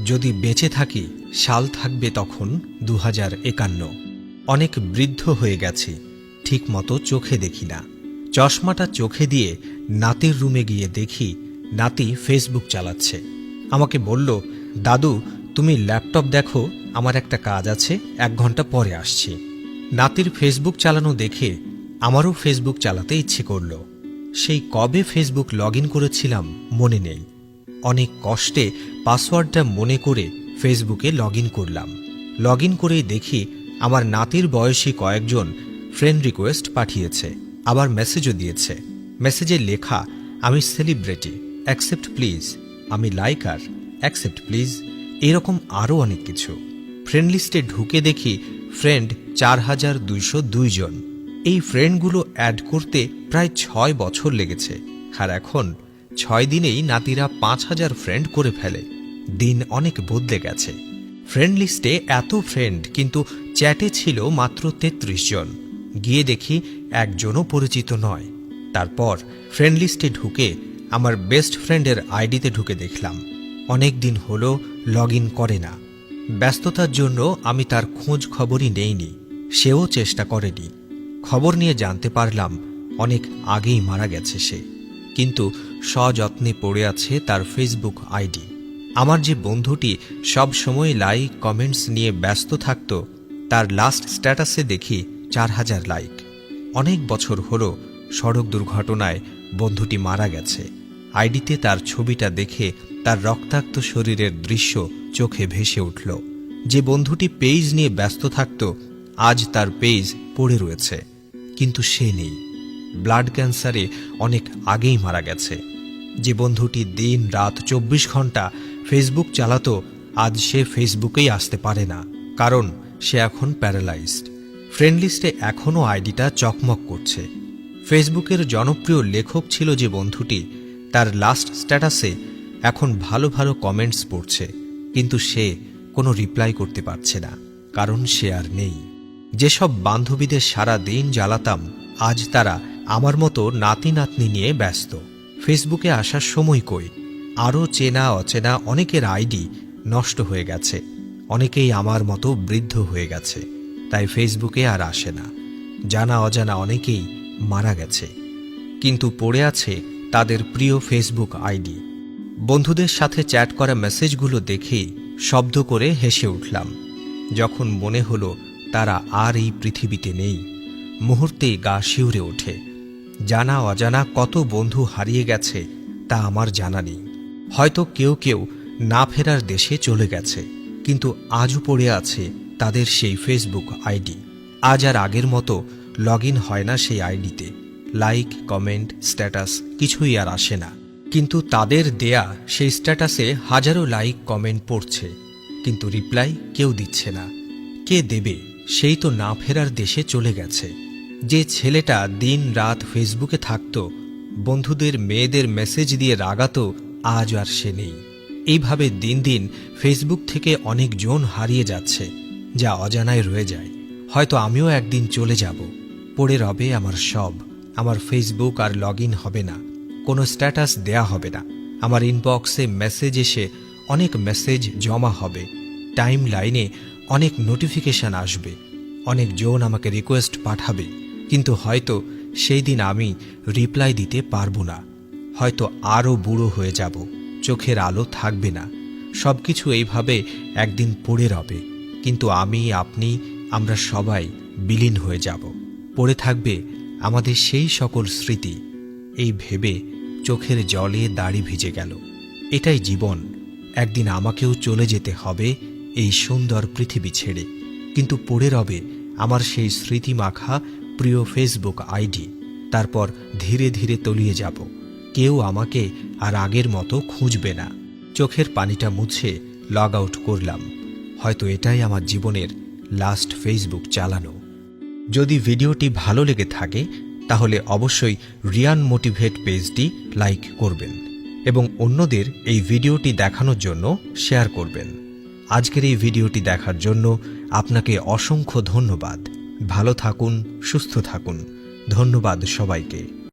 যদি বেঁচে থাকি সাল থাকবে তখন 2051। অনেক বৃদ্ধ হয়ে গেছি, ঠিক মতো চোখে দেখি না। চশমাটা চোখে দিয়ে নাতির রুমে গিয়ে দেখি নাতি ফেসবুক চালাচ্ছে। আমাকে বলল, দাদু তুমি ল্যাপটপ দেখো, আমার একটা কাজ আছে, 1 ঘন্টা পরে আসছি। নাতির ফেসবুক চালানো দেখে আমারও ফেসবুক চালাতে ইচ্ছে করল। সেই কবে ফেসবুক লগ ইন করেছিলাম মনে নেই। অনেক কষ্টে পাসওয়ার্ডটা মনে করে ফেসবুকে লগ ইন করলাম। লগ ইন করেই দেখি আমার নাতির বয়সী কয়েকজন ফ্রেন্ড রিকোয়েস্ট পাঠিয়েছে, আবার মেসেজও দিয়েছে। মেসেজে লেখা, আমি সেলিব্রিটি, অ্যাকসেপ্ট প্লিজ, আমি লাইকার, অ্যাকসেপ্ট প্লিজ, এরকম আরও অনেক কিছু। ফ্রেন্ড লিস্টে ঢুকে দেখি ফ্রেন্ড 4202 জন। এই ফ্রেন্ডগুলো অ্যাড করতে প্রায় 6 বছর লেগেছে, আর এখন 6 দিনেই নাতিরা 5000 ফ্রেন্ড করে ফেলে। দিন অনেক বদলে গেছে। ফ্রেন্ড লিস্টে এত ফ্রেন্ড, কিন্তু চ্যাটে ছিল মাত্র 33 জন। গিয়ে দেখি একজনও পরিচিত নয়। তারপর ফ্রেন্ড লিস্টে ঢুকে আমার বেস্ট ফ্রেন্ডের আইডিতে ঢুকে দেখলাম অনেক দিন হলো লগ ইন করে না। ব্যস্ততার জন্য আমি তার খোঁজ খবরই নেইনি, সেও চেষ্টা করেনি। খবর নিয়ে জানতে পারলাম অনেক আগেই মারা গেছে সে, কিন্তু সযত্নে পড়ে আছে তার ফেসবুক আইডি। আমার যে বন্ধুটি সব সময় লাইক কমেন্টস নিয়ে ব্যস্ত থাকত, তার লাস্ট স্ট্যাটাসে দেখি 4000 লাইক। অনেক বছর হলো সড়ক দুর্ঘটনায় বন্ধুটি মারা গেছে। আইডিতে তার ছবিটা দেখে তার রক্তাক্ত শরীরের দৃশ্য চোখে ভেসে উঠল। যে বন্ধুটি পেজ নিয়ে ব্যস্ত থাকত, আজ তার পেজ পড়ে রয়েছে, কিন্তু সে নেই। ব্লাড ক্যান্সারে অনেক আগেই মারা গেছে। যে বন্ধুটি দিন রাত 24 ঘন্টা ফেসবুক চালাতো, আজ সে ফেসবুকেই আসতে পারে না, কারণ সে এখন প্যারালাইজড। ফ্রেন্ড লিস্টে এখনও আইডিটা চকমক করছে। ফেসবুকের জনপ্রিয় লেখক ছিল যে বন্ধুটি, তার লাস্ট স্ট্যাটাসে এখন ভালো ভালো কমেন্টস পড়ছে, কিন্তু সে কোনো রিপ্লাই করতে পারছে না, কারণ সে আর নেই। যেসব বান্ধবীদের সারা দিন জ্বালাতাম, আজ তারা আমার মতো নাতি নাতনি নিয়ে ব্যস্ত। ফেসবুকে আসার সময় কই। আরও চেনা অচেনা অনেকের আইডি নষ্ট হয়ে গেছে। অনেকেই আমার মতো বৃদ্ধ হয়ে গেছে, তাই ফেসবুকে আর আসে না। জানা অজানা অনেকেই মারা গেছে, কিন্তু পড়ে আছে তাদের প্রিয় ফেসবুক আইডি। বন্ধুদের সাথে চ্যাট করা মেসেজগুলো দেখেই শব্দ করে হেসে উঠলাম। যখন মনে হলো তারা আর এই পৃথিবীতে নেই, মুহূর্তেই গা শিউরে ওঠে। জানা অজানা কত বন্ধু হারিয়ে গেছে তা আমার জানা নেই। হয়তো কেউ কেউ না ফেরার দেশে চলে গেছে, কিন্তু আজও পড়ে আছে তাদের সেই ফেসবুক আইডি। আজ আর আগের মতো লগ ইন হয় না সেই আইডিতে। লাইক কমেন্ট স্ট্যাটাস কিছুই আর আসে না, কিন্তু তাদের দেয়া সেই স্ট্যাটাসে হাজারো লাইক কমেন্ট পড়ছে, কিন্তু রিপ্লাই কেউ দিচ্ছে না। কে দেবে? সেই তো না ফেরার দেশে চলে গেছে। যে ছেলেটা দিন রাত ফেসবুকে থাকত, বন্ধুদের মেয়েদের মেসেজ দিয়ে রাগাতো, আজ আর সে নেই। এইভাবে দিন দিন ফেসবুক থেকে অনেক জন হারিয়ে যাচ্ছে, যা অজানায় রয়ে যায়। হয়তো আমিও একদিন চলে যাব, পড়ে রবে আমার সব। আমার ফেসবুক আর লগ ইন হবে না, কোনো স্ট্যাটাস দেয়া হবে না। আমার ইনবক্সে মেসেজ এসে অনেক মেসেজ জমা হবে, টাইম লাইনে অনেক নোটিফিকেশান আসবে, অনেক জন আমাকে রিকোয়েস্ট পাঠাবে, কিন্তু হয়তো সেই দিন আমি রিপ্লাই দিতে পারবো না। হয়তো আরও বুড়ো হয়ে যাব, চোখের আলো থাকবে না। সব কিছু এইভাবে একদিন পড়ে রবে, কিন্তু আমি আপনি আমরা সবাই বিলীন হয়ে যাব। পড়ে থাকবে আমাদের সেই সকল স্মৃতি। এই ভেবে চোখের জলে দাড়ি ভিজে গেল। এটাই জীবন, একদিন আমাকেও চলে যেতে হবে এই সুন্দর পৃথিবী ছেড়ে, কিন্তু পড়ে রবে আমার সেই স্মৃতি মাখা প্রিয় ফেসবুক আইডি। তারপর ধীরে ধীরে তলিয়ে যাব, কেউ আমাকে আর আগের মতো খুঁজবে না। চোখের পানিটা মুছে লগ আউট করলাম। হয়তো এটাই আমার জীবনের লাস্ট ফেসবুক চালানো। যদি ভিডিওটি ভালো লেগে থাকে তাহলে অবশ্যই রিয়ান মোটিভেট পেজটি লাইক করবেন এবং অন্যদের এই ভিডিওটি দেখানোর জন্য শেয়ার করবেন। আজকের এই ভিডিওটি দেখার জন্য আপনাকে অসংখ্য ধন্যবাদ। ভালো থাকুন, সুস্থ থাকুন। ধন্যবাদ সবাইকে।